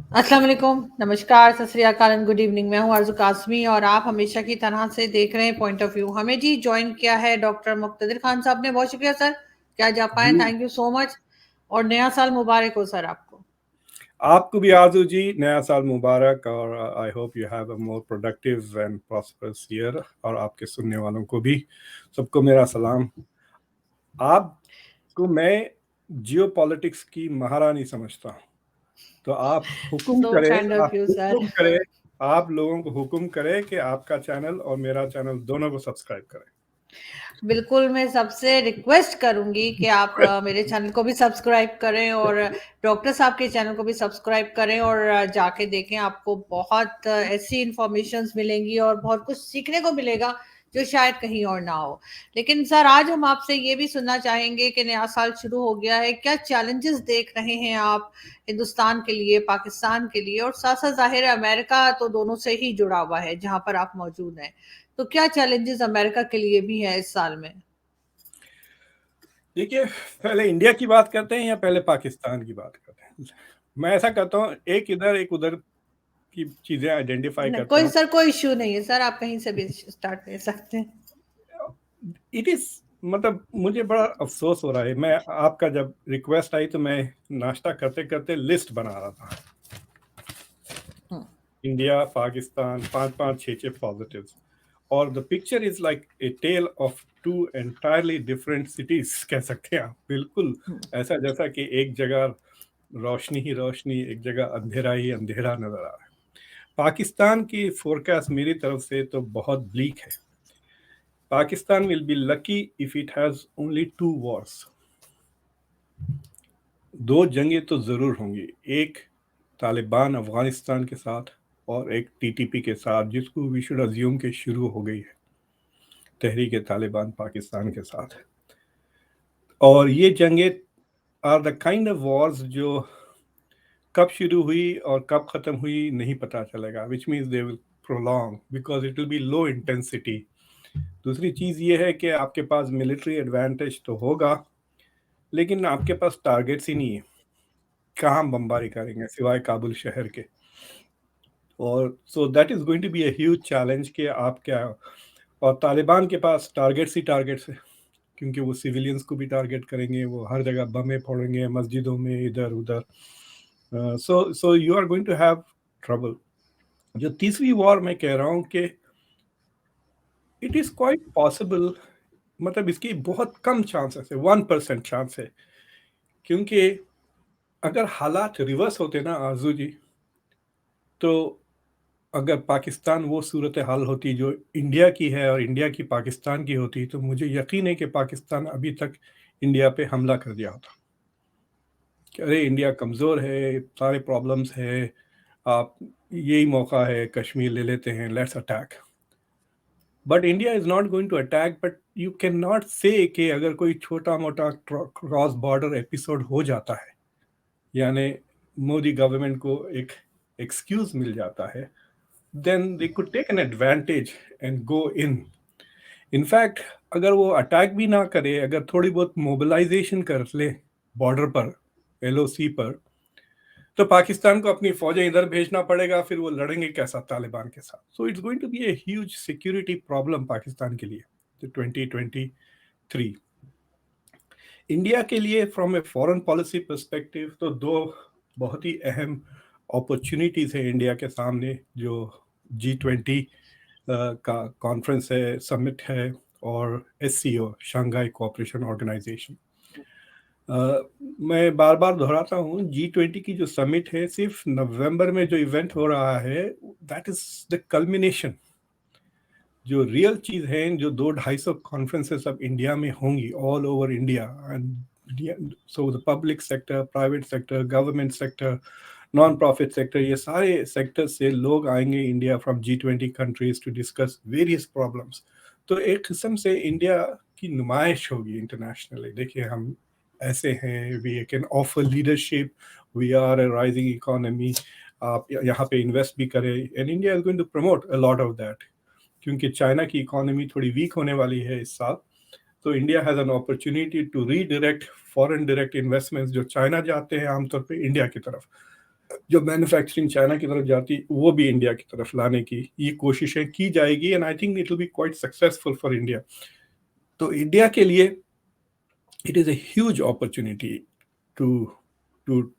अस्सलाम वालेकुम, नमस्कार, सत श्री अकाल एंड गुड इवनिंग। मैं हूँ आरज़ू काज़मी और आप हमेशा की तरह से देख रहे हैं पॉइंट ऑफ व्यू। हमें जी जॉइन किया है डॉक्टर मुक़्तदिर खान साहब ने, बहुत शुक्रिया सर कि आज आप आए, जी थैंक यू सो मच और नया साल मुबारक हो सर आपको। आपको भी आजू जी नया साल मुबारक और I hope you have a more productive and prosperous year. और आपके सुनने वालों को भी सबको मेरा सलाम। आपको मैं जियो पॉलिटिक्स की महारानी समझता हूँ, तो आप हुक्म सो करें, काइंड ऑफ आप यू सर। हुक्म करें, आप लोगों को हुक्म करें कि आपका चैनल और मेरा चैनल दोनों को सब्सक्राइब करें। बिल्कुल, मैं सबसे रिक्वेस्ट करूँगी कि आप मेरे चैनल को भी सब्सक्राइब करें और डॉक्टर साहब के चैनल को भी सब्सक्राइब करें और जाके देखें, आपको बहुत ऐसी इन्फॉर्मेशंस मिलेंगी और बहुत कुछ सीखने को मिलेगा जो शायद कहीं और ना हो। लेकिन सर, आज हम आपसे ये भी सुनना चाहेंगे कि नया साल शुरू हो गया है, क्या चैलेंजेस देख रहे हैं आप हिंदुस्तान के लिए, पाकिस्तान के लिए और साथ-साथ ज़ाहिर है अमेरिका तो दोनों से ही जुड़ा हुआ है, जहाँ पर आप मौजूद हैं। तो क्या चैलेंजेस अमेरिका के लिए भी है इस साल में? देखिए, पहले इंडिया की बात करते हैं या पहले पाकिस्तान की बात करते हैं? मैं ऐसा करता हूँ, एक इधर एक उधर की चीजें आइडेंटिफाई करता कोई हूँ। सर, कोई इश्यू नहीं है सर, आप कहीं से भी स्टार्ट कर सकते हैं। इट इज मतलब मुझे बड़ा अफसोस हो रहा है। मैं आपका जब रिक्वेस्ट आई तो मैं नाश्ता करते करते लिस्ट बना रहा था। हम्म। इंडिया पाकिस्तान, पांच पांच छः छः पॉजिटिव्स, और the picture is like a tale of two entirely different cities कह सकते हैं आप। बिल्कुल हम्म। ऐसा जैसा कि एक जगह रोशनी ही रोशनी, एक जगह अंधेरा ही अंधेरा नजर आ रहा है। पाकिस्तान की फोरकास्ट मेरी तरफ से तो बहुत ब्लीक है। Pakistan will be lucky if it has only two wars. दो जंगें तो जरूर होंगी, एक तालिबान अफगानिस्तान के साथ और एक टीटीपी के साथ, जिसको वी शुड अज्यूम के शुरू हो गई है, तहरीक तालिबान पाकिस्तान के साथ। और ये जंगें are the kind of wars जो कब शुरू हुई और कब खत्म हुई नहीं पता चलेगा, which means they will prolong because it will B low intensity. दूसरी चीज ये है कि आपके पास मिलिट्री एडवांटेज तो होगा, लेकिन आपके पास टारगेट्स ही नहीं है। कहाँ बमबारी करेंगे सिवाय काबुल शहर के? और so that is going to be a huge challenge कि आप क्या। और तालिबान के पास टारगेट्स ही टारगेट्स है, क्योंकि वो सिविलियंस को भी टारगेट करेंगे, वो हर जगह बमें फोड़ेंगे, मस्जिदों में इधर उधर। So you are going to have trouble. जो तीसरी वॉर मैं कह रहा हूँ कि इट इज क्वाइट पॉसिबल, मतलब इसकी बहुत कम चांसेस है, 1% चांस है। क्योंकि अगर हालात रिवर्स होते ना आजू जी, तो अगर पाकिस्तान वो सूरत हाल होती जो इंडिया की है और इंडिया की पाकिस्तान की होती, तो मुझे यकीन है कि पाकिस्तान अभी तक इंडिया पे हमला कर दिया होता कि अरे इंडिया कमज़ोर है, सारे प्रॉब्लम्स है, आप यही मौका है, कश्मीर ले लेते हैं, let's attack. But India is not going to attack. But you can not say कि अगर कोई छोटा मोटा क्रॉस बॉर्डर एपिसोड हो जाता है, यानी मोदी गवर्नमेंट को एक एक्सक्यूज मिल जाता है, then they could take an advantage and go in. In fact, अगर वो अटैक भी ना करे, अगर थोड़ी बहुत मोबिलाइजेशन कर ले बॉर्डर पर, एलओसी पर, तो पाकिस्तान को अपनी फौजें इधर भेजना पड़ेगा, फिर वो लड़ेंगे कैसा तालिबान के साथ? So it's going to be a huge security problem Pakistan के लिए, जो 2023। इंडिया के लिए from a foreign policy perspective तो दो बहुत ही अहम अपॉर्चुनिटीज है इंडिया के सामने, जो G20 का कॉन्फ्रेंस है, समिट है, और SCO शंघाई कोऑपरेशन ऑर्गेनाइजेशन। मैं बार बार दोहराता हूँ, G20 की जो समिट है, सिर्फ नवंबर में जो इवेंट हो रहा है, दैट इज द कल्मिनेशन। जो रियल चीज है, जो 200-250 कॉन्फ्रेंसेस अब इंडिया में होंगी all over India, and so the public sector, private sector, government sector, non profit sector, ये सारे सेक्टर से लोग आएंगे India from G20 countries to discuss various problems. तो एक किस्म से इंडिया की नुमाइश होगी इंटरनेशनली। देखिए, हम ऐसे हैं, we can offer leadership, we are a rising economy, आप यहाँ पे इन्वेस्ट भी करें, and India is going to promote a lot of that. क्योंकि चाइना की इकोनॉमी थोड़ी वीक होने वाली है इस साल, तो India has an opportunity to redirect foreign direct investments जो चाइना जाते हैं आमतौर पे इंडिया की तरफ। जो मैन्युफैक्चरिंग चाइना की तरफ जाती वो भी इंडिया की तरफ लाने की ये कोशिशें की जाएगी, and I think it will B quite successful for India. तो इंडिया के लिए it is a huge opportunity to to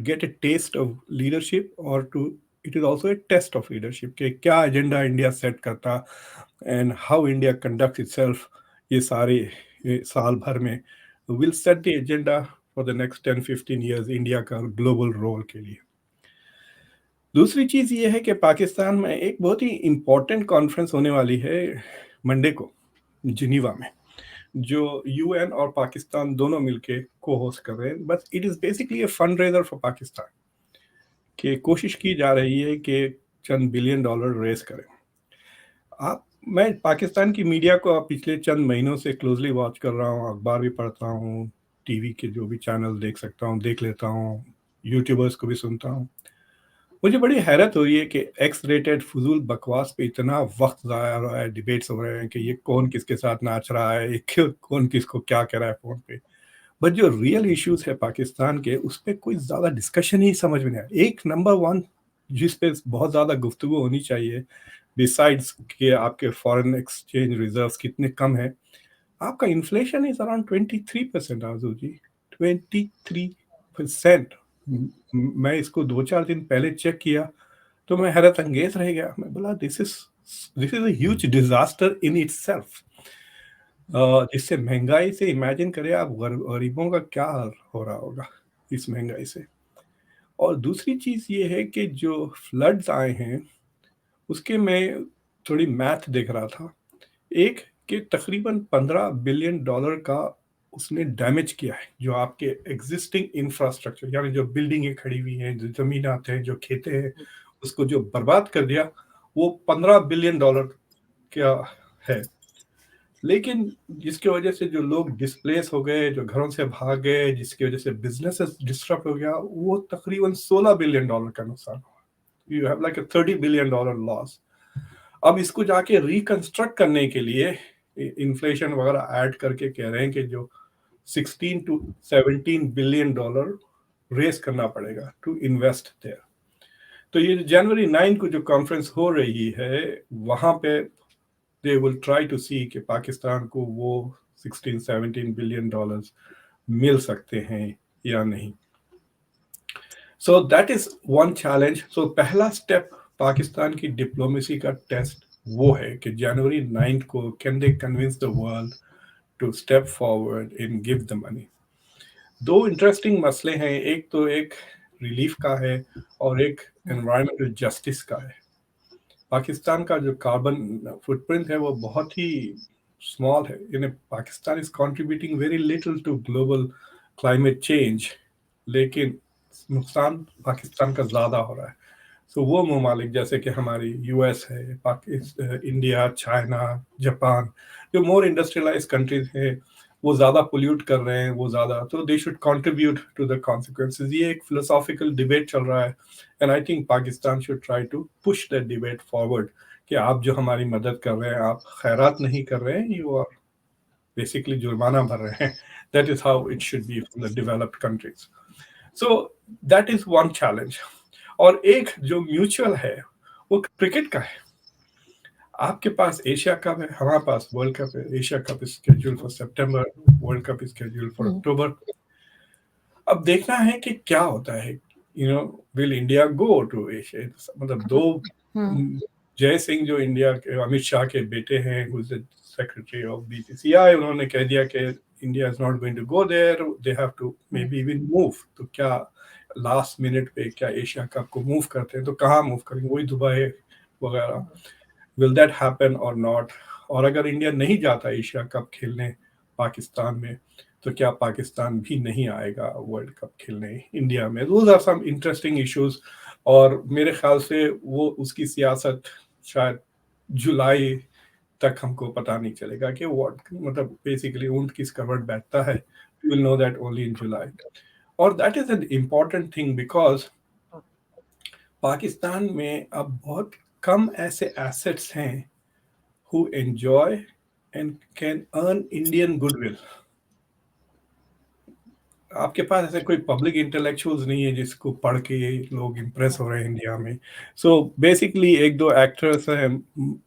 get a taste of leadership, or to it is also a test of leadership कि क्या agenda India set करता and how India conduct itself ये सारे ये साल भर में will set the agenda for the next 10-15 years India का ग्लोबल रोल के लिए। दूसरी चीज़ ये है कि पाकिस्तान में एक बहुत ही इम्पोर्टेंट कॉन्फ्रेंस होने वाली है मंडे को जिनीवा में, जो यूएन और पाकिस्तान दोनों मिलके को होस्ट कर रहे हैं, but it is basically A fund raiser for Pakistan कि कोशिश की जा रही है कि चंद बिलियन डॉलर रेस करें। आप मैं पाकिस्तान की मीडिया को पिछले चंद महीनों से क्लोजली वॉच कर रहा हूँ, अखबार भी पढ़ता हूँ, टीवी के जो भी चैनल देख सकता हूँ देख लेता हूँ, यूट्यूबर्स को भी सुनता हूँ। मुझे बड़ी हैरत हो रही है कि एक्स रेटेड फजूल बकवास पे इतना वक्त ज़ाया हो रहा है, डिबेट्स हो रहे हैं कि ये कौन किसके साथ नाच रहा है, ये कौन किसको क्या कह रहा है फ़ोन पे। बट जो रियल इश्यूज है पाकिस्तान के उस पर कोई ज़्यादा डिस्कशन ही समझ में नहीं आया। एक नंबर वन जिस पे बहुत ज़्यादा गुफ्तगू होनी चाहिए, बिसाइड्स कि आपके फॉरेन एक्सचेंज रिजर्व्स कितने कम है, आपका इन्फ्लेशन इज अराउंड 23% आजू जी, 23%। मैं इसको 2-4 दिन पहले चेक किया तो मैं हैरत अंगेज रह गया। मैं बोला this is a huge disaster in itself. जिससे महंगाई से इमेजिन करें आप गरीबों का क्या हाल हो रहा होगा इस महंगाई से। और दूसरी चीज़ ये है कि जो फ्लड्स आए हैं उसके मैं थोड़ी मैथ देख रहा था, एक कि तकरीबन $15 बिलियन का उसने डैमेज किया है जो आपके एग्जिस्टिंग इंफ्रास्ट्रक्चर, यानी जो बिल्डिंगें खड़ी हुई हैं, जो जमीन आते हैं, जो खेते हैं, उसको जो बर्बाद कर दिया, वो $15 बिलियन का है। लेकिन जिसकी वजह से जो लोग डिस्प्लेस हो गए, जो घरों से भाग गए, जिसकी वजह से बिजनेसेस डिस्टर्ब हो गया, वो तकरीबन $16 बिलियन का नुकसान हुआ। You have like a $30 billion loss. अब इसको जाके रिकंस्ट्रक्ट करने के लिए इन्फ्लेशन वगैरह ऐड करके कह रहे हैं कि जो 16 to 17 बिलियन डॉलर रेस करना पड़ेगा टू इन्वेस्ट देयर। तो ये जनवरी 9 को जो कॉन्फ्रेंस हो रही है वहां पे दे विल ट्राई टू सी कि पाकिस्तान को वो 16-17 बिलियन डॉलर्स मिल सकते हैं या नहीं। So that is one challenge. सो पहला स्टेप पाकिस्तान की डिप्लोमेसी का टेस्ट वो है कि जनवरी 9 को can they convince the world to step forward in give the money. दो इंटरेस्टिंग मसले हैं, एक तो एक रिलीफ का है और एक एनवायरमेंटल जस्टिस का है। पाकिस्तान का जो कार्बन फुटप्रिंट है वो बहुत ही स्मॉल है, यानी Pakistan is contributing very little to global climate change, लेकिन नुकसान पाकिस्तान का ज़्यादा हो रहा है। सो वो ममालिक जैसे कि हमारी यूएस है, पाकिस्तान, इंडिया, चाइना, जापान, जो मोर इंडस्ट्रियलाइज कंट्रीज हैं, वो ज़्यादा पोल्यूट कर रहे हैं, वो ज़्यादा, तो they should contribute to the consequences. ये एक फिलोसॉफिकल डिबेट चल रहा है, and I think Pakistan should try to push that debate forward कि आप जो हमारी मदद कर रहे हैं, आप खैरात नहीं कर रहे हैं, यू आर बेसिकली जुर्माना भर रहे हैं। That is how it should be from the developed countries. So that is one challenge. और एक जो म्यूचुअल है वो क्रिकेट का है। आपके पास एशिया कप है, हमारे पास वर्ल्ड कप है। Asia cup is schedule for September, world cup is schedule for October. अब देखना है कि क्या होता है, will India go to Asia. मतलब दो जय सिंह जो इंडिया के अमित शाह के बेटे हैं, सेक्रेटरी ऑफ बीसीसीआई, उन्होंने कह दिया कि India is not going to go there, they have to may be even move. तो क्या लास्ट मिनट पे क्या एशिया कप को मूव करते हैं, तो कहाँ मूव करेंगे, वही दुबई वगैरह। विल दैट हैपन और नॉट? और अगर इंडिया नहीं जाता एशिया कप खेलने पाकिस्तान में, तो क्या पाकिस्तान भी नहीं आएगा वर्ल्ड कप खेलने इंडिया में? Those are some interesting issues. और मेरे ख्याल से वो उसकी सियासत शायद जुलाई तक हमको पता नहीं चलेगा कि व्हाट, मतलब बेसिकली ऊंट किस कवर बैठता है, we will know that only in July. और that is an important thing because Pakistan में अब बहुत कम ऐसे एसेट्स हैं who enjoy and can earn Indian goodwill. आपके पास ऐसे कोई पब्लिक इंटेलेक्चुअल्स नहीं है जिसको पढ़ के लोग इम्प्रेस हो रहे हैं इंडिया में। सो बेसिकली एक दो एक्ट्रेस हैं,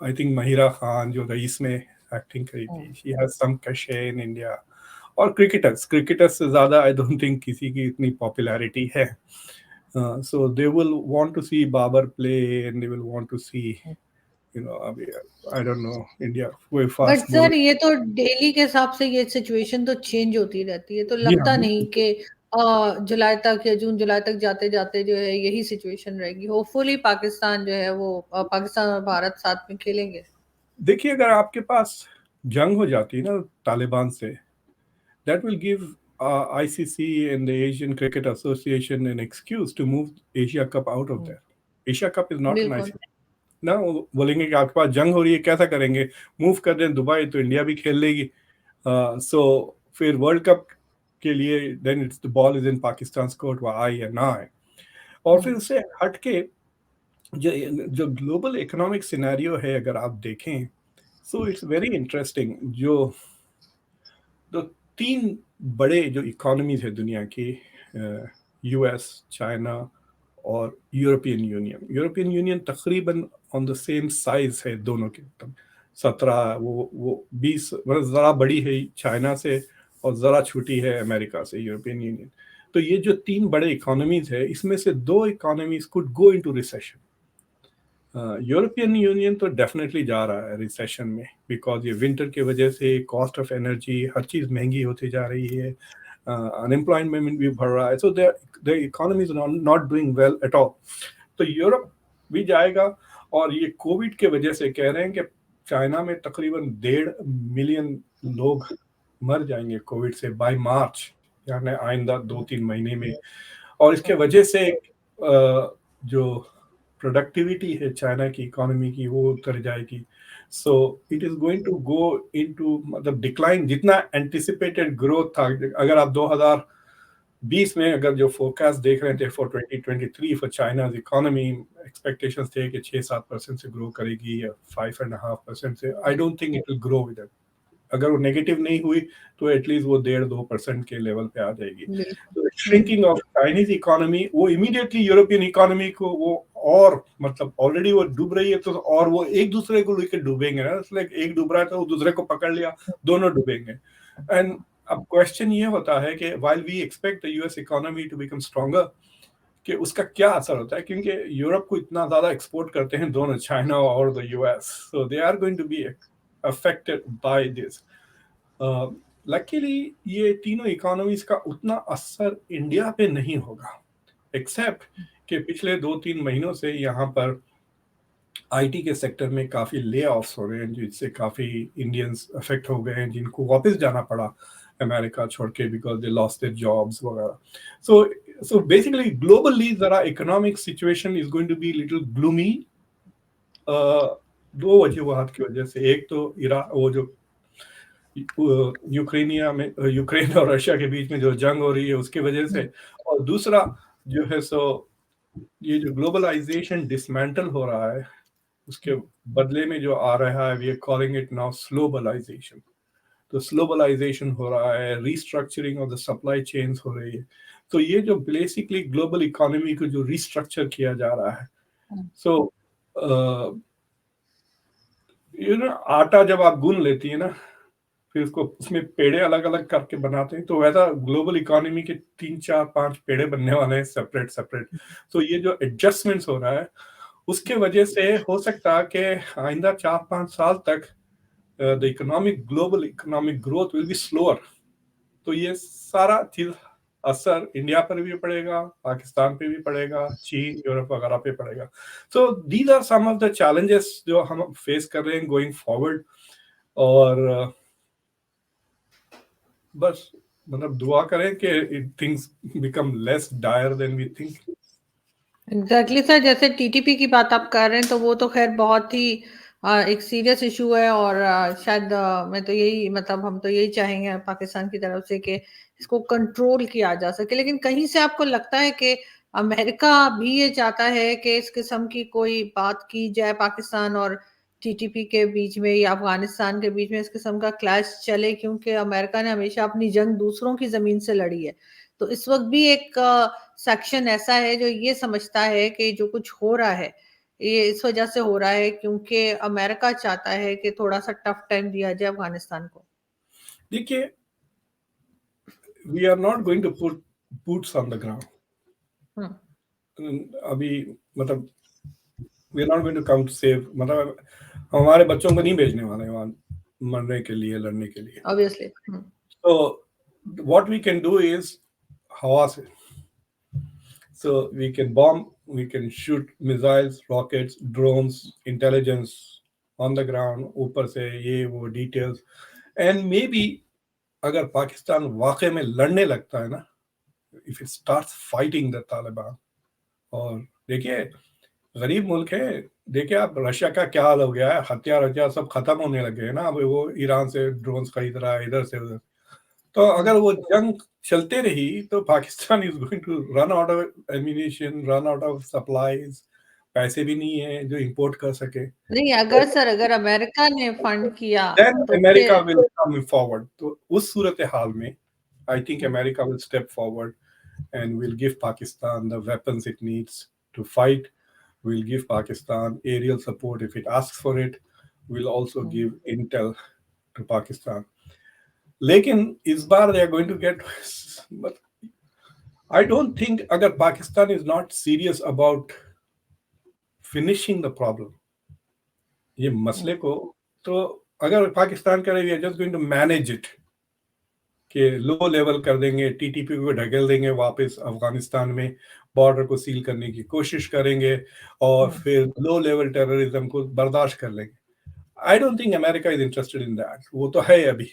आई थिंक महिरा खान जो रईस में एक्टिंग करी थी, शी हैज सम कशे इन इंडिया। और क्रिकेटर्स क्रिकेटर्स से ज़्यादा आई डोंट थिंक किसी की इतनी पॉपुलैरिटी है। So they will want to see Babar play and they will want to see, you know, अभी आई डोंट नो इंडिया कोई बट फास्ट सर बॉलर। ये तो डेली के हिसाब से ये सिचुएशन तो चेंज होती रहती है, तो जी हाँ, लगता नहीं बिल्कुल। कि जुलाई तक या जून जुलाई तक जाते जाते जो है यही सिचुएशन रहेगी। होपफुली पाकिस्तान जो है वो पाकिस्तान और भारत साथ में खेलेंगे। देखिए, अगर आपके पास जंग हो जाती है ना तालिबान से, that will give ICC and the Asian Cricket Association an excuse to move Asia Cup out of there. Asia Cup is not an बिल्कुल। ICC ना, वो बोलेंगे कि आपके पास जंग हो रही है, कैसा करेंगे, मूव कर दें दुबई तो इंडिया भी खेल लेगी। सो फिर वर्ल्ड कप के लिए then it's the ball is in Pakistan court, वो आए या ना आए। और फिर उससे हटके जो जो ग्लोबल इकोनॉमिक सिनेरियो है अगर आप देखें, सो इट्स वेरी इंटरेस्टिंग। जो तो तीन बड़े जो इकोनॉमीज है दुनिया की, यूएस, चाइना और यूरोपियन यूनियन तकरीबन ऑन द सेम साइज है दोनों के। 17, वो 20, मतलब ज़रा बड़ी है चाइना से और ज़रा छोटी है अमेरिका से यूरोपियन यूनियन। तो ये जो तीन बड़े इकोनॉमीज है, इसमें से दो economies could go into recession. European union तो डेफिनेटली जा रहा है रिसेशन में, बिकॉज ये विंटर की वजह से कॉस्ट ऑफ एनर्जी हर चीज़ महंगी होती जा रही है, अनएम्प्लॉयमेंट भी बढ़ रहा है, so the economy is not doing well at all. तो यूरोप भी जाएगा। और ये कोविड के वजह से कह रहे हैं कि चाइना में तकरीबन 1.5 मिलियन लोग मर जाएंगे कोविड से बाय मार्च, यानी आइंदा 2-3 महीने में। और इसके वजह से जो प्रोडक्टिविटी है चाइना की इकोनॉमी की वो उतर जाएगी। So it is going to go into, मतलब डिक्लाइन। जितना एंटिसिपेटेड ग्रोथ था, अगर आप 2020 में अगर जो फोरकास्ट देख रहे थे for 2023 for China's economy, expectations थे कि 6-7% से ग्रो करेगी या 5.5% से। आई don't think it will grow with. अगर वो नेगेटिव नहीं हुई तो एटलीस्ट वो 1.5-2% के लेवल पे आ जाएगी। तो श्रिंकिंग ऑफ चाइनीज इकोनॉमी वो इमीडिएटली यूरोपियन इकोनॉमी को वो, और मतलब ऑलरेडी वो डूब रही है तो और वो एक दूसरे को लेकर डूबेंगे ना। इसलिए एक डूब रहा है तो वो दूसरे को पकड़ लिया, दोनों डूबेंगे। एंड अब क्वेश्चन ये होता है कि while we expect the US economy to become stronger, कि उसका क्या असर होता है, क्योंकि यूरोप को इतना ज्यादा एक्सपोर्ट करते हैं दोनों, चाइना और the US, so they are going to be affected by this. Luckily ये तीनों इकोनॉमीज का उतना असर इंडिया पे नहीं होगा, एक्सेप्ट कि पिछले 2-3 महीनों से यहाँ पर आईटी के सेक्टर में काफ़ी ले ऑफ्स हो रहे हैं, जिससे काफ़ी इंडियंस अफेक्ट हो गए हैं, जिनको वापस जाना पड़ा अमेरिका छोड़ के, because they lost their jobs वगैरह। सो बेसिकली ग्लोबली ज़रा economic situation is going to be little gloomy, दो वजूहत की वजह से। एक तो वो जो यूक्रेनिया में, यूक्रेन और रशिया के बीच में जो जंग हो रही है उसकी वजह से, और दूसरा जो है सो ये जो ग्लोबलाइजेशन डिसमेंटल हो रहा है उसके बदले में जो आ रहा है, we are calling it now slowbalisation. तो स्लोबलाइजेशन हो रहा है, restructuring of the supply chains हो रही है। तो ये जो बेसिकली ग्लोबल इकोनॉमी को जो रीस्ट्रक्चर किया जा रहा है, सो यू नो आटा जब आप गूंद लेती है ना, फिर उसको उसमें पेड़े अलग अलग करके बनाते हैं, तो वैसा ग्लोबल इकोनॉमी के 3-4-5 पेड़े बनने वाले हैं सेपरेट सेपरेट। तो ये जो एडजस्टमेंट्स हो रहा है उसके वजह से हो सकता है कि आइंदा 4-5 साल तक the economic global economic growth will be slower. तो ये सारा चीज असर इंडिया पर भी पड़ेगा, पाकिस्तान पे भी पड़ेगा, चीन, यूरोप वगैरह पे पड़ेगा। So these are some of the challenges जो हम फेस कर रहे हैं गोइंग फॉरवर्ड। और बस मतलब दुआ करें कि things become less dire than we think. Exactly sir, जैसे टीटीपी की बात आप कर रहे हैं तो वो तो खैर बहुत ही एक सीरियस इशू है, और शायद मैं तो यही मतलब हम तो यही चाहेंगे पाकिस्तान की तरफ से कि इसको कंट्रोल किया जा सके। लेकिन कहीं से आपको लगता है कि अमेरिका भी ये चाहता है कि इस किस्म की कोई बात की जाए पाकिस्तान और टीटीपी के बीच में या अफगानिस्तान के बीच में इस किस्म का क्लैश चले, क्योंकि अमेरिका ने हमेशा अपनी जंग दूसरों की जमीन से लड़ी है। तो इस वक्त भी एक सेक्शन ऐसा है जो ये समझता है कि जो कुछ हो रहा है ये इस वजह से हो रहा है क्योंकि अमेरिका चाहता है कि थोड़ा सा टफ टाइम दिया जाए अफगानिस्तान को। देखिए, we are not going to put boots on the ground अभी, मतलब we are not going to come to save, मतलब हमारे बच्चों को नहीं भेजने वाले वहां मरने के लिए, लड़ने के लिए। ऑब्वियसली। तो what we can do is हवा से, so we can bomb, we can shoot missiles, rockets, drones, intelligence on the ground, ऊपर से ये वो डिटेल्स, एंड मे बी अगर पाकिस्तान वाकई में लड़ने लगता है ना, if it starts fighting the Taliban, और देखिए गरीब मुल्क है, देखिए आप रशिया का क्या हाल हो गया है, हथियार सब खत्म होने लगे हैं ना, अब वो ईरान से ड्रोन्स खरीद रहा है इधर से उधर। तो अगर वो जंग चलते रही तो Pakistan is going to run out of ammunition, run out of supplies, पैसे भी नहीं है जो इंपोर्ट कर सके। नहीं, अगर सर अगर अमेरिका ने फंड किया देन तो अमेरिका फिर विल कम फॉरवर्ड, तो उस सूरत हाल में I think America will step forward and will give Pakistan the weapons it needs to fight. We'll give Pakistan aerial support if it asks for it. We'll also give intel to Pakistan. लेकिन इस बार they are going to get, but I don't think अगर Pakistan is not serious about finishing the problem, ये मसले को, तो अगर पाकिस्तान करे we are just going to manage it, कि लो लेवल कर देंगे, टीटीपी को ढकेल देंगे वापस अफगानिस्तान में, बॉर्डर को सील करने की कोशिश करेंगे और फिर लो लेवल टेररिज्म को बर्दाश्त कर लेंगे। आई don't think America is interested in that. वो तो है अभी,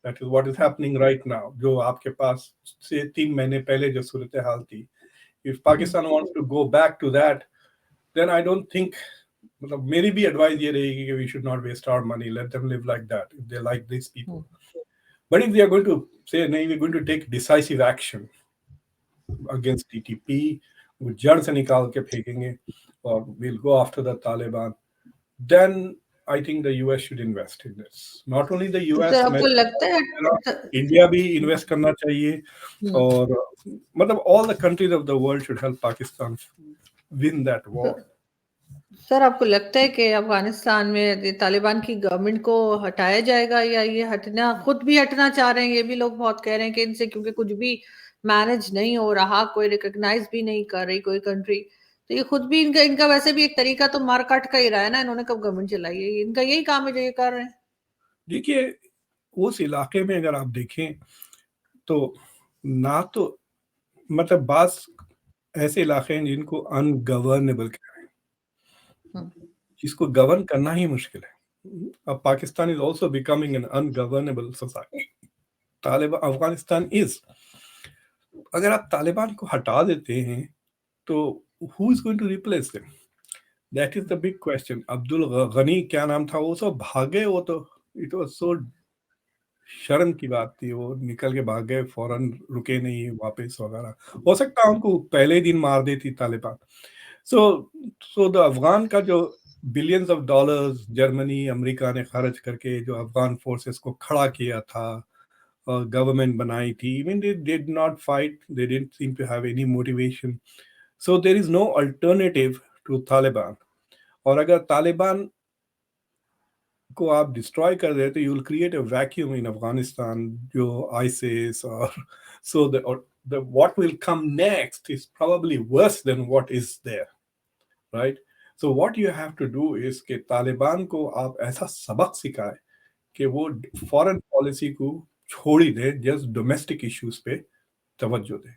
that is what is happening right now. जो आपके पास से 3 महीने पहले जो सूरत हाल थी, if Pakistan wants to go back to that, then I don't think, मतलब मेरी भी एडवाइस ये रहेगी कि we should not waste our money, let them live like that if they like this people. But if they are going to say, no, we're going to take decisive action against TTP, वो जड़ से निकाल के फेंकेंगे और we'll go after the Taliban, then I think the US should invest in this. Not only the तो US, sir आपको लगता है इंडिया भी इन्वेस्ट करना चाहिए, और मतलब all the countries of the world should help Pakistan win that war. Sir आपको लगता है कि अफगानिस्तान में तालिबान की गवर्नमेंट को हटाया जाएगा, या ये हटना, खुद भी हटना चाह रहे हैं? ये भी लोग बहुत कह रहे हैं कि इनसे क्योंकि कुछ भी मैनेज नहीं हो रहा, कोई रिकॉग्नाइज भी नहीं कर रही कोई कंट्री, तो ये खुद भी इनका वैसे भी एक तरीका तो मार काट का ही रहा है ना, इन्होंने कब गवर्नमेंट चलाई है, इनका यही काम है जो ये कर रहे हैं। देखिए उस इलाके में अगर आप देखें तो ना तो, मतलब बास ऐसे इलाके हैं जिनको अनगवर्नेबल कह रहे हैं, जिसको गवर्न करना ही मुश्किल है। अब Pakistan is also becoming an ungovernable society, Taliban Afghanistan is. अगर आप तालिबान को हटा देते हैं तो who is going to replace them, that is the big question. Abdul Ghani क्या नाम था, वो सब भागे, वो तो इट वाज सो शर्म की बात थी, वो निकल के भाग गए, फौरन रुके नहीं वापस वगैरह। हो सकता है उनको पहले ही दिन मार देती तालिबान। सो द अफगान का जो billions of dollars Germany America ने खर्च करके जो अफगान फोर्सेस को खड़ा किया था और गवर्नमेंट बनाई थी, even they did not fight, they didn't seem to have any motivation, so there is no alternative to Taliban. और अगर तालिबान को आप डिस्ट्रॉय कर देते तो you will create a vacuum in Afghanistan, जो आईसिस और so the what will come next is probably worse than what is there, right? So what you have to do is कि तालिबान को आप ऐसा सबक सिखाए कि वो फॉरेन पॉलिसी को छोड़ ही दे, जस्ट डोमेस्टिक इश्यूज पे तवज्जो दे।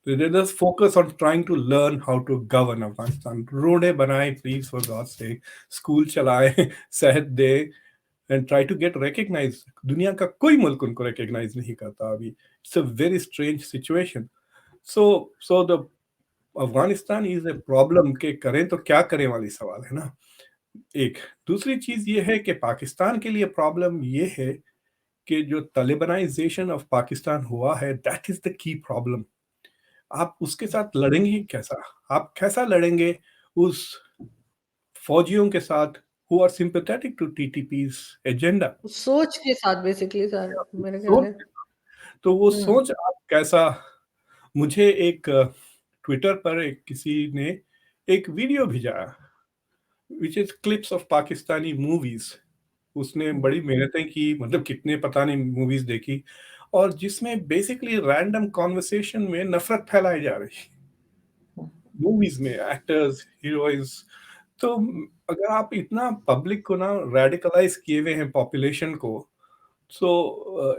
They just focus on trying to learn how to govern Afghanistan. रोडें बनाए please for God's sake, school चलाए, सेहत दे, and try to get recognized. दुनिया का कोई मुल्क उनको recognize नहीं करता अभी। It's a very strange situation. So the Afghanistan is a problem के करें तो क्या करें वाली सवाल है ना। एक दूसरी चीज ये है कि पाकिस्तान के लिए प्रॉब्लम ये है कि जो तालिबानाइजेशन ऑफ पाकिस्तान हुआ है, that is the key problem. आप उसके साथ लड़ेंगे कैसा, आप कैसा लड़ेंगे उस फौजियों के साथ who are sympathetic to TTP's agenda? सोच के साथ बेसिकली सर, मेरे ख्याल है। तो वो सोच आप कैसा मुझे एक ट्विटर पर किसी ने एक वीडियो भेजा, which is clips of Pakistani movies. उसने हुँ, बड़ी मेहनतें की, मतलब कितने पता नहीं मूवीज देखी, और जिसमें बेसिकली रैंडम कॉन्वर्सेशन में नफरत फैलाई जा रही हुँ, मूवीज में, एक्टर्स, हीरोइंस। तो अगर आप इतना पब्लिक को ना रेडिकलाइज किए हुए हैं पॉपुलेशन को, so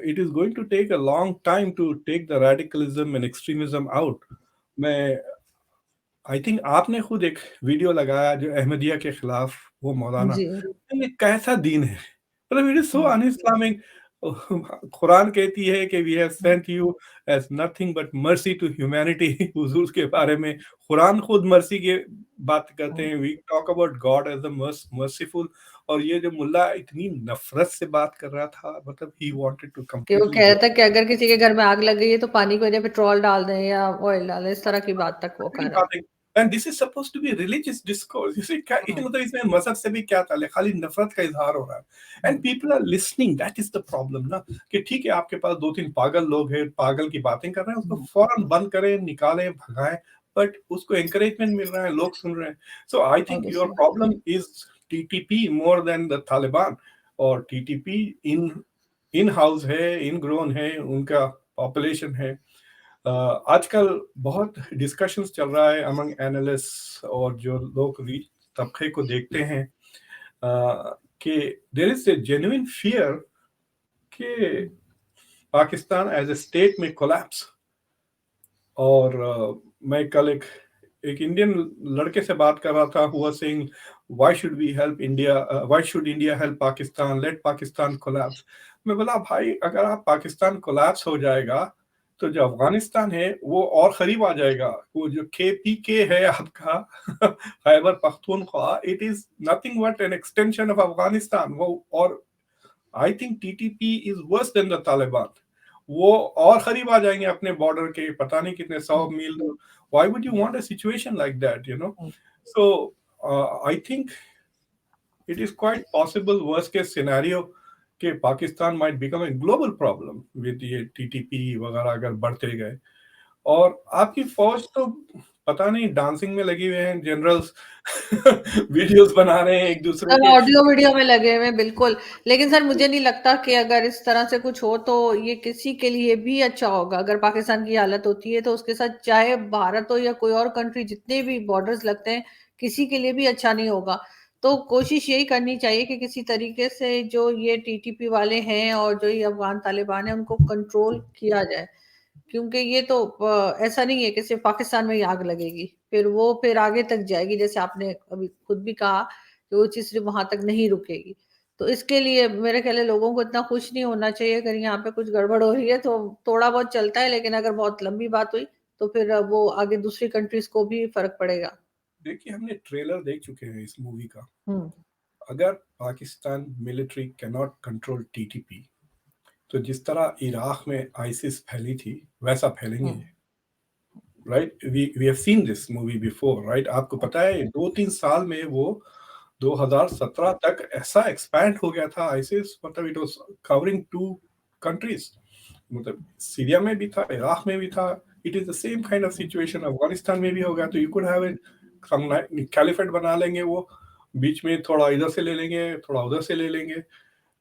it is going to take a long time to take the radicalism and extremism out. मैं आई थिंक आपने खुद एक वीडियो लगाया जो अहमदिया के खिलाफ, वो मौलाना, जी, ये कैसा दीन है, मतलब it is so um, un Islamic. Quran कहती है कि we have um, sent you as nothing but mercy to humanity. हुजूर के बारे में कुरान खुद मर्सी की बात करते हुँ। हैं, we talk about God as the merciful. और ये जो मुल्ला इतनी नफरत से बात कर रहा था, मतलब ही वांटेड टू कि वो कंप्लीटली कह रहा था कि अगर किसी के घर में आग लग गई है तो पानी की वजह पेट्रोल डाल दें या ऑयल डालें, इस तरह की बात तक वो की कर रहा था। बातें। And this is supposed to be religious discourse. इसे क्या, ये हुँ, मतलब इसमें मजहब से भी क्या ताल्लुक, खाली नफरत का इजहार हो रहा है। And um, people are listening, that is the problem ना, कि ठीक है आपके पास दो तीन पागल लोग हैं, पागल की बातें कर रहे हैं, उसको हुँ, फौरन बंद करें, निकालें, भगाएं। बट उसको एनकरेजमेंट मिल रहा है, लोग सुन रहे हैं। So I think your obviously. Problem is TTP more than the Taliban. और टीटीपी इन इन हाउस है, इन ग्रोन है, उनका पॉपुलेशन है। आजकल बहुत डिस्कशंस चल रहा है अमंग एनालिस्ट्स और जो लोग तबके को देखते हैं, कि there is a genuine fear कि um, Pakistan as a state में कोलैप्स। और मैं कल एक इंडियन लड़के से बात कर रहा था, हुआ saying why should we help India, why should India help Pakistan, let Pakistan collapse. मैं बोला भाई, अगर आप पाकिस्तान कोलैप्स हो जाएगा तो जो अफगानिस्तान है वो और करीब आ जाएगा। वो जो केपीके है आपका Khyber Pakhtunkhwa, it is nothing but an extension of Afghanistan. वो और I think TTP is worse than the Taliban. वो और करीब आ जाएंगे अपने बॉर्डर के, पता नहीं कितने 100 मील दूर। Why would you want a situation like that, you know? Hmm, so I think it is quite possible, worst case scenario, कि Pakistan might become a global problem with ये टीटीपी वगैरह अगर बढ़ते गए। और आपकी फौज तो पता नहीं डांसिंग में लगी हुए हैं, जनरल्स वीडियोस बना रहे हैं एक दूसरे सब के। ऑडियो वीडियो में लगे हुए हैं, बिल्कुल। लेकिन सर मुझे नहीं लगता कि अगर इस तरह से कुछ हो तो ये किसी के लिए भी अच्छा होगा। अगर पाकिस्तान की हालत होती है तो उसके साथ चाहे भारत हो या कोई और कंट्री, जितने भी बॉर्डर्स लगते हैं, किसी के लिए भी अच्छा नहीं होगा। तो कोशिश यही करनी चाहिए कि किसी तरीके से जो ये टीटीपी वाले हैं और जो ये अफगान तालिबान है उनको कंट्रोल किया जाए। क्योंकि ये तो ऐसा नहीं है कि सिर्फ पाकिस्तान में ही आग लगेगी, फिर वो फिर आगे तक जाएगी, जैसे आपने अभी खुद भी कहा कि वो चीज़ सिर्फ वहां तक नहीं रुकेगी। तो इसके लिए मेरे ख्याल है लोगों को इतना खुश नहीं होना चाहिए। अगर यहाँ पे कुछ गड़बड़ हो रही है तो थोड़ा बहुत चलता है, लेकिन अगर बहुत लंबी बात हुई तो फिर वो आगे दूसरी कंट्रीज को भी फर्क पड़ेगा। देखिए, हमने ट्रेलर देख चुके हैं इस मूवी का। हम्म। अगर Pakistan military can not control TTP, तो जिस तरह इराक में आईसिस फैली थी वैसा फैलेंगे हम्म। ये। Right, we have seen this movie before, right? आपको पता है 2-3 साल में वो 2017 तक ऐसा एक्सपैंड हो गया था आईसिस, मतलब इट वाज कवरिंग 2 कंट्रीज। मतलब सीरिया में भी था, इराक में भी था। It is the same kind of situation Afghanistan में भी हो गया। तो you could have it, caliphate बना लेंगे वो, बीच में थोड़ा इधर से ले लेंगे, थोड़ा उधर से ले लेंगे,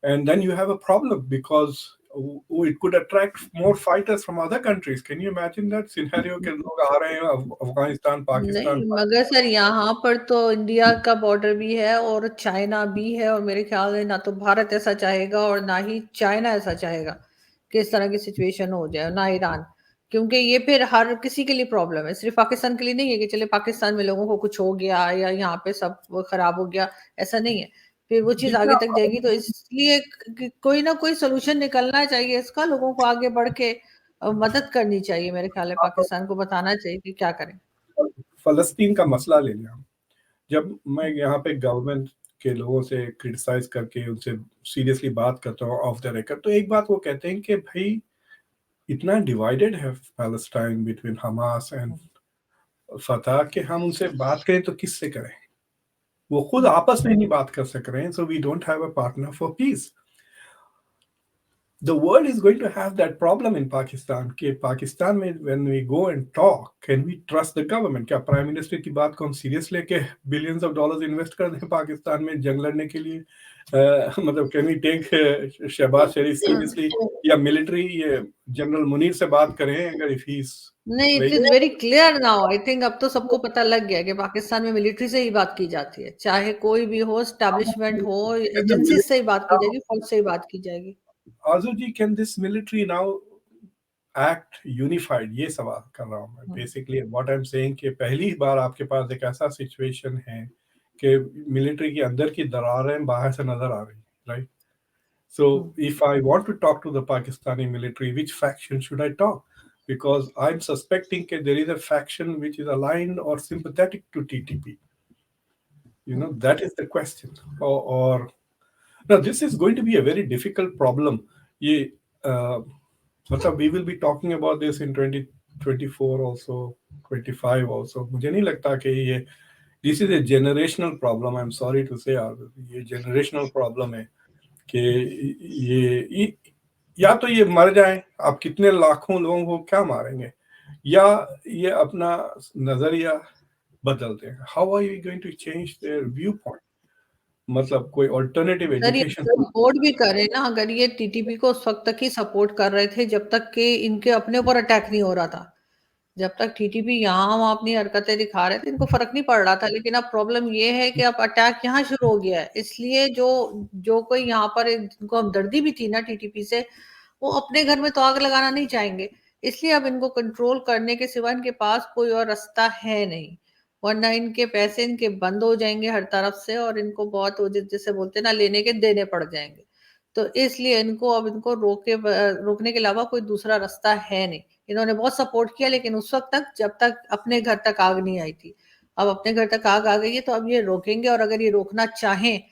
and then you have a problem because it could attract more fighters from other countries. Can you imagine that scenario के लोग आ रहे हैं अफगानिस्तान, पाकिस्तान, नहीं, मगर सर यहाँ पर तो इंडिया का बॉर्डर भी है और चाइना भी है, और मेरे ख्याल है ना तो भारत ऐसा चाहेगा और ना ही चाइना ऐसा चाहेगा कि इस तरह की सिचुएशन हो जाए, ना ईरान। क्योंकि ये फिर हर किसी के लिए प्रॉब्लम है, सिर्फ पाकिस्तान के लिए नहीं है कि चले पाकिस्तान में लोगों को कुछ हो गया या यहाँ पे सब वो खराब हो गया, ऐसा नहीं है। फिर वो चीज देखिए आगे तक जाएगी, तो इसलिए कोई ना कोई सोल्यूशन निकलना चाहिए इसका। लोगों को आगे बढ़ के मदद करनी चाहिए, मेरे ख्याल है आप पाकिस्तान को बताना चाहिए कि क्या करें। फलस्तीन का मसला ले लें हम। जब मैं यहाँ पे गवर्नमेंट के लोगों से क्रिटिसाइज करके उनसे सीरियसली बात करता हूँ ऑफ द रिकॉर्ड, तो एक बात वो कहते हैं कि भाई इतना डिवाइडेड है पैलेस्टाइन बिटवीन हमास एंड फतह कि हम उनसे बात करें तो किससे करें? वो खुद आपस में नहीं बात कर सक रहे हैं, so we don't have a partner for peace. the world is going to have that problem in Pakistan कि पाकिस्तान में when we go and talk, can we trust the government? क्या प्राइम मिनिस्टर की बात को हम सीरियस लेके billions of dollars invest कर दें पाकिस्तान में जंग लड़ने के लिए? मतलब can we take Shahbaz Sharif seriously, या मिलिट्री जनरल मुनीर से बात करें अगर इफ ही इज नहीं, it is very clear now. I think अब तो सबको पता लग गया कि पाकिस्तान में मिलिट्री से ही बात की जाती है, चाहे कोई भी हो, स्टैब्लिशमेंट हो, एजेंसी से ही बात की जाएगी, फौज से ही बात की जाएगी। आजू ji, can this military now act unified? ये सवाल कर रहा हूँ मैं basically. What I am saying कि पहली बार आपके पास एक ऐसा सिचुएशन है कि मिलिट्री के अंदर की दरारें बाहर से नजर आ रही, right? So if I want to talk to the Pakistani military, which faction should I talk? Because I'm suspecting that there is a faction which is aligned or sympathetic to TTP. That is the question. Or now this is going to be a very difficult problem. ये मतलब we will be talking about this in 2024 also, 25 also. मुझे नहीं लगता कि ये this is a generational problem. I'm sorry to say, ये generational problem है कि ये या तो ये मर जाए, आप कितने लाखों लोगों को क्या मारेंगे, या ये अपना नजरिया बदलते हैं. How are you going to change their view point? मतलब कोई ऑल्टरनेटिव सर ये एजुकेशन. सपोर्ट भी करे ना, अगर ये टीटीपी को उस वक्त तक ही सपोर्ट कर रहे थे जब तक कि इनके अपने ऊपर अटैक नहीं हो रहा था। जब तक टीटीपी यहाँ वहाँ अपनी हरकतें दिखा रहे थे, इनको फर्क नहीं पड़ रहा था। लेकिन अब प्रॉब्लम ये है कि अब अटैक यहाँ शुरू हो गया है, इसलिए जो जो कोई यहाँ पर जिनको हमदर्दी भी थी ना टीटीपी से, वो अपने घर में तो आग लगाना नहीं चाहेंगे। इसलिए अब इनको कंट्रोल करने के सिवा इनके पास कोई और रास्ता है नहीं, वरना इनके पैसे इनके बंद हो जाएंगे हर तरफ से, और इनको बहुत जैसे बोलते हैं ना, लेने के देने पड़ जाएंगे। तो इसलिए इनको अब इनको रोकने के अलावा कोई दूसरा रास्ता है नहीं। इन्होंने बहुत सपोर्ट किया, लेकिन उस वक्त तक जब तक अपने घर तक आग नहीं आई थी। अब अपने घर तक आग आ गई है, तो अब ये रोकेंगे, और अगर ये रोकना चाहें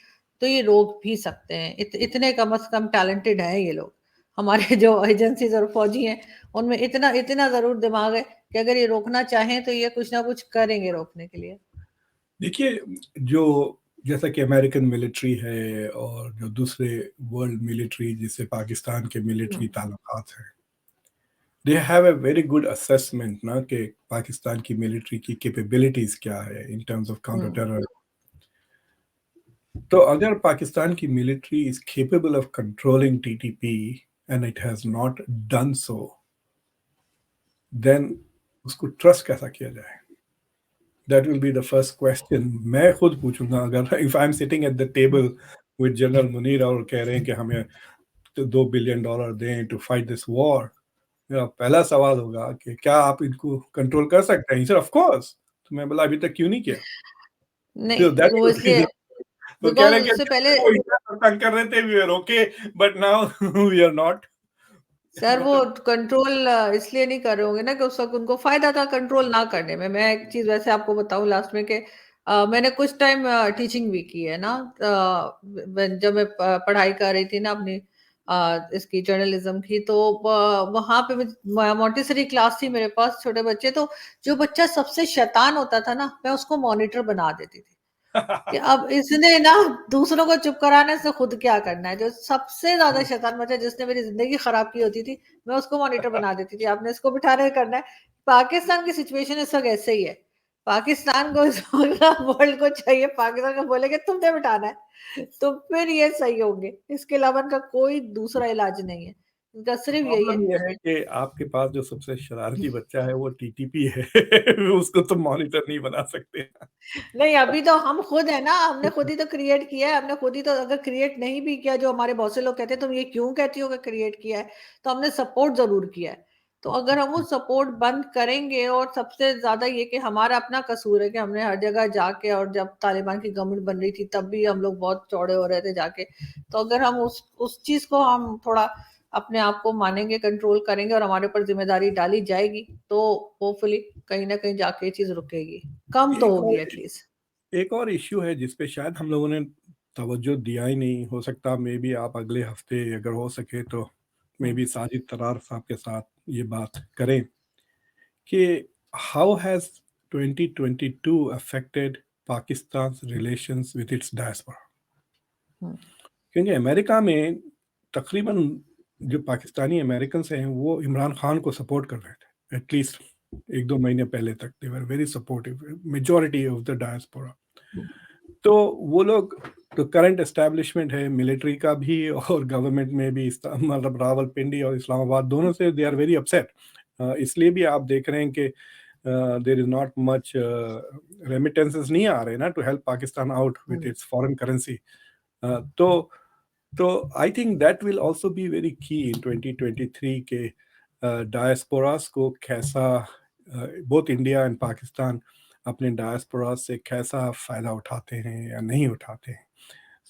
तो ये रोक भी सकते हैं। इतने कम से कम टैलेंटेड हैं ये लोग। हमारे जो एजेंसीज और फौजी हैं, उनमें इतना इतना जरूर दिमाग है कि अगर ये रोकना चाहें तो ये कुछ ना कुछ करेंगे रोकने के लिए। देखिए, जो जैसा कि अमेरिकन मिलिट्री है और जो दूसरे वर्ल्ड मिलिट्री जिससे पाकिस्तान के मिलिट्री ताल्लुकात हैं, they have a very good assessment ना कि पाकिस्तान की मिलिट्री की कैपेबिलिटीज क्या है in terms of counter terror. तो अगर पाकिस्तान की military is capable of controlling TTP and it has not done so, then उसको ट्रस्ट कैसा किया जाए? That will be the first question मैं खुद पूछूंगा अगर if I am sitting at the table with general Munir और कह रहे हैं कि हमें तो $2 बिलियन दें टू फाइट दिस वॉर. मेरा पहला सवाल होगा कि क्या आप इनको कंट्रोल कर सकते हैं? Sir of course. तो मैं बोला अभी तक क्यों नहीं किया? तो नहीं, दैट वो इसलिए तो कह रहे बिकॉज हैं उससे कि पहले वो इतना तंग कर रहे थे, we are okay, but now we are not. Sir वो मतलब कंट्रोल इसलिए नहीं कर रहे होंगे ना कि उस वक्त उनको फायदा था कंट्रोल ना करने में। मैं एक चीज वैसे आपको बताऊं लास्ट में कि मैंने कुछ टाइम टीचिंग भी की है ना। जब मैं पढ़ाई कर रही थी ना अपनी इसकी जर्नलिज्म की, तो वहां पे मॉन्टेसरी क्लास थी मेरे पास, छोटे बच्चे। तो जो बच्चा सबसे शैतान होता था ना, मैं उसको मॉनिटर बना देती थी कि अब इसने ना दूसरों को चुप कराने से खुद क्या करना है। जो सबसे ज्यादा शैतान बच्चा जिसने मेरी जिंदगी खराब की होती थी, मैं उसको मॉनिटर बना देती थी। आपने इसको बिठाने करना है। पाकिस्तान की सिचुएशन इस वक्त ऐसे ही है। पाकिस्तान को वर्ल्ड को चाहिए, पाकिस्तान को बोलेगे तुमने बिठाना है तो फिर ये सही होंगे। इसके अलावा इनका कोई दूसरा इलाज नहीं है, इनका सिर्फ यही प्रॉब्लम है। ये है कि आपके पास जो सबसे शरारती बच्चा है वो टीटीपी है. उसको तो मॉनिटर नहीं बना सकते. नहीं, अभी तो हम खुद है ना, हमने खुद ही तो क्रिएट किया है। हमने खुद ही तो, अगर क्रिएट नहीं भी किया, जो हमारे बहुत से लोग कहते हैं तुम ये क्यों कहती हो कि क्रिएट किया है, तो हमने सपोर्ट जरूर किया है। तो अगर हम वो सपोर्ट बंद करेंगे, और सबसे ज्यादा ये कि हमारा अपना कसूर है कि हमने हर जगह जाके, और जब तालिबान की गवर्नमेंट बन रही थी तब भी हम लोग बहुत चौड़े हो रहे थे जाके। तो अगर हम उस चीज को हम थोड़ा अपने आप को मानेंगे, कंट्रोल करेंगे, और हमारे ऊपर जिम्मेदारी डाली जाएगी, तो होपफुली कहीं ना कहीं जाके ये चीज रुकेगी, कम तो एक होगी और एटलीस्ट। एक और इश्यू है जिस पे शायद हम लोगों ने तवज्जो दिया ही नहीं. हो सकता मे बी आप अगले हफ्ते अगर हो सके तो मे बी साजिद तरार साहब के साथ ये बात करें कि how has 2022 affected Pakistan relations with its diaspora. क्योंकि अमेरिका में तकरीबन जो पाकिस्तानी अमेरिकन्स हैं वो इमरान खान को सपोर्ट कर रहे थे, एटलीस्ट 1-2 महीने पहले तक they were very supportive, majority of the diaspora. तो वो लोग, तो करंट एस्टैब्लिशमेंट है मिलिट्री का भी और गवर्नमेंट में भी, मतलब रावलपिंडी और इस्लामाबाद दोनों से दे आर वेरी अपसेट। इसलिए भी आप देख रहे हैं कि there is not much remittances नहीं आ रहे ना to help Pakistan out with its foreign currency. तो I think that will also be very key in 2023 के डायस्पोरास को कैसा, बोथ इंडिया एंड पाकिस्तान अपने डायस्पोरा से कैसा फ़ायदा उठाते हैं या नहीं उठाते हैं।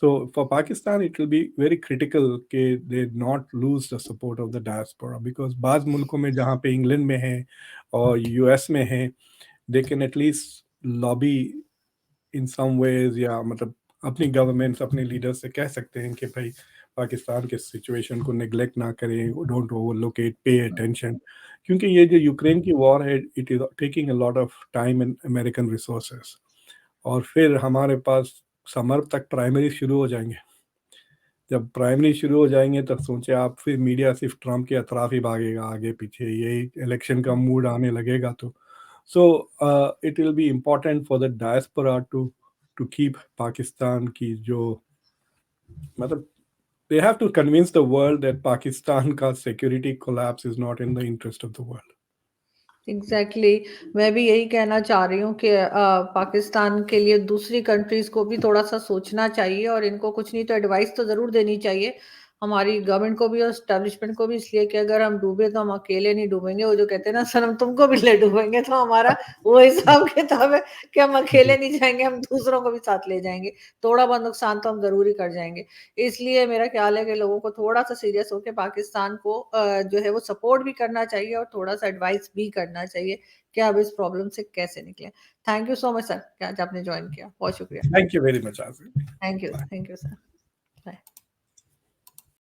So for Pakistan, it will be very critical कि they not lose the support of the diaspora, because बाज़ मुल्कों में जहाँ पे इंग्लैंड में है और यूएस में है, they can at least lobby in some ways, या मतलब अपनी गवर्नमेंट्स अपने लीडर्स से कह सकते हैं कि भाई पाकिस्तान के सिचुएशन को नेग्लेक्ट ना करें, don't overlook it, pay attention, क्योंकि ये जो यूक्रेन की वॉर है it is taking a lot of time and American resources, और फिर हमारे पास समर तक प्राइमरी शुरू हो जाएंगे। जब प्राइमरी शुरू हो जाएंगे तब सोचे आप, फिर मीडिया सिर्फ ट्रम्प के अतराफ ही भागेगा आगे पीछे, यही इलेक्शन का मूड आने लगेगा। तो so it will be important for the diaspora to keep Pakistan की जो, मतलब they have to convince the world that Pakistan का security collapse is not in the interest of the world. Exactly मैं भी यही कहना चाह रही हूँ कि पाकिस्तान के लिए दूसरी कंट्रीज को भी थोड़ा सा सोचना चाहिए, और इनको कुछ नहीं तो एडवाइस तो जरूर देनी चाहिए हमारी गवर्नमेंट को भी और स्टैब्लिशमेंट को भी, इसलिए कि अगर हम डूबे तो हम अकेले नहीं डूबेंगे। वो जो कहते हैं ना, सनम तुमको भी ले डूबेंगे, तो हमारा वो हिसाब किताब है कि हम अकेले नहीं जाएंगे, हम दूसरों को भी साथ ले जाएंगे। थोड़ा बहुत नुकसान तो हम जरूर ही कर जाएंगे। इसलिए मेरा ख्याल है कि लोगों को थोड़ा सा सीरियस होकर पाकिस्तान को जो है वो सपोर्ट भी करना चाहिए और थोड़ा सा एडवाइस भी करना चाहिए कि अब इस प्रॉब्लम से कैसे निकले। Thank you so much sir कि आज आपने ज्वाइन किया, बहुत शुक्रिया। Thank you very much, Azim. Thank you sir. Bye.